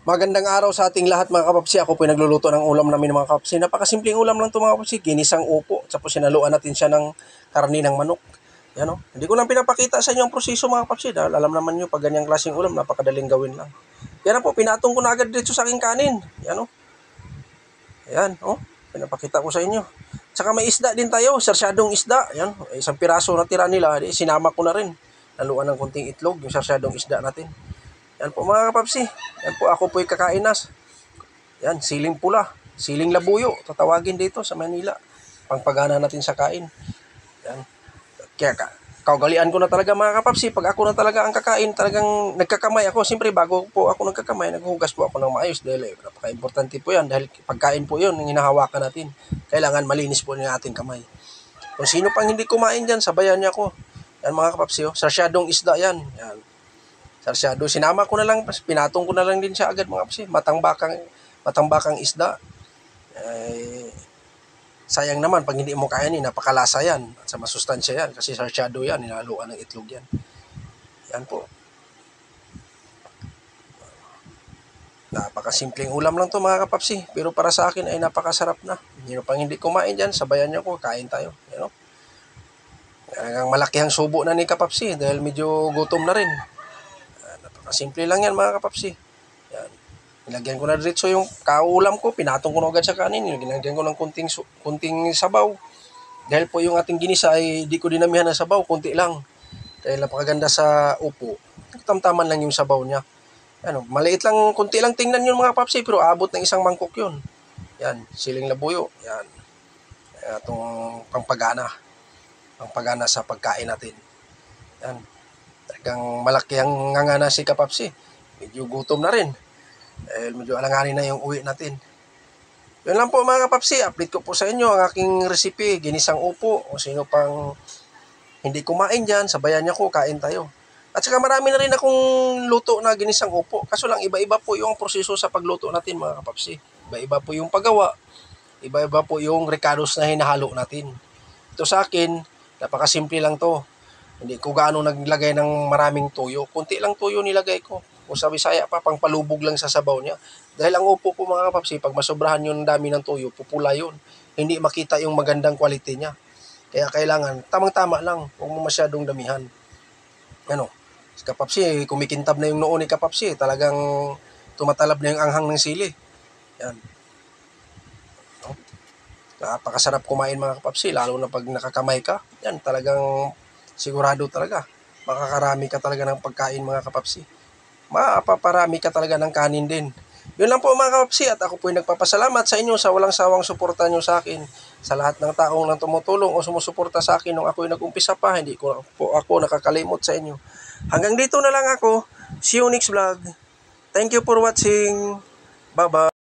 Magandang araw sa ating lahat mga kapapsi. Ako po nagluluto ng ulam namin mga kapapsi. Napakasimpleng ulam lang ito mga kapapsi. Ginisang upo. Tapos sinaluan natin siya ng karni ng manok. Yan o. Hindi ko lang pinapakita sa inyo ang proseso mga kapapsi. Dahil alam naman nyo pag ganyang klaseng ulam napakadaling gawin lang. Yan po. Pinatong ko na agad dito sa aking kanin. Yan o. Yan o. Pinapakita ko sa inyo. Tsaka may isda din tayo. Sarsyadong isda. Yan. Isang piraso na tira nila. Sinama ko na rin. Naluan ng kunting itlog. Yung sarsyadong isda natin. Yan po mga kapapsi. Yan po, ako po'y kakainas. Yan, siling pula. Siling labuyo. Tatawagin dito sa Manila. Pangpagana natin sa kain. Yan. Kaya kaugalian ko na talaga mga kapapsi. Pag ako na talaga ang kakain, talagang nagkakamay ako. Siyempre, bago po ako nagkakamay, naghuhugas po ako ng maayos. Dahil napaka-importante po yan. Dahil pagkain po yun, yung hinahawakan natin. Kailangan malinis po yung ating kamay. Kung sino pang hindi kumain dyan, sabayan niya ako. Yan mga kapapsi. Sarsyadong isda yan. Yan. Sarsyado. Sinama ko na lang, pinatong ko na lang din siya agad mga kapsi. Matambakang isda. Sayang naman pag hindi mo kainin, napakalasa yan. At sa masustansya yan. Kasi sarsyado yan, hinaluan ng itlog yan. Yan po. Napakasimpleng ulam lang to mga kapapsi. Pero para sa akin ay napakasarap na. Hindi pang hindi kumain dyan, sabayan niyo ko, kain tayo. You know? Ang malaki ang subo na ni kapapsi dahil medyo gutom na rin. Simple lang yan mga kapapsi. Yan. Nilagyan ko na diretso yung kaulam ko. Pinatong ko na agad sa kanin. Nilagyan ko ng kunting sabaw. Dahil po yung ating ginisa ay di ko dinamihan ng sabaw. Kunti lang. Dahil napakaganda sa upo. Tamtaman lang yung sabaw niya. Ano, maliit lang, kunti lang tingnan yun mga kapapsi. Pero abot ng isang mangkok yun. Yan. Siling labuyo. Yan. Itong pangpagana. Pangpagana sa pagkain natin. Yan. Talagang malaki ang ngangana si kapapsi. Medyo gutom na rin. Medyo alanganin na yung uwi natin. Yun lang po mga kapapsi. Update ko po sa inyo ang aking recipe. Ginisang upo. O sino pang hindi kumain dyan, sabayan niya ko, kain tayo. At saka marami na rin akong luto na ginisang upo. Kaso lang iba-iba po yung proseso sa pagluto natin mga kapapsi. Iba-iba po yung paggawa. Iba-iba po yung recados na hinahalo natin. Ito sa akin, napakasimple lang to. Hindi ko gaano naglagay ng maraming tuyo. Kunti lang tuyo nilagay ko. Kung sa Bisaya pa, pang palubog lang sa sabaw niya. Dahil ang upo po mga kapapsi, pag masobrahan yung dami ng tuyo, pupula yun. Hindi makita yung magandang quality niya. Kaya kailangan, tamang-tama lang. Huwag mo masyadong damihan. Ano, si kapapsi, kumikintab na yung noo ni kapapsi. Talagang tumatalab na yung anghang ng sili. Yan. Napakasarap kumain mga kapapsi, lalo na pag nakakamay ka. Yan, talagang sigurado talaga. Makakarami ka talaga ng pagkain mga kapapsi. Mapaparami ka talaga ng kanin din. Yun lang po mga kapapsi at ako po ay nagpapasalamat sa inyo sa walang sawang suporta nyo sa akin. Sa lahat ng taong nang tumutulong o sumusuporta sa akin nung ako ay nag-umpisa pa. Hindi ko po ako nakakalimot sa inyo. Hanggang dito na lang ako. See you next vlog. Thank you for watching. Bye-bye.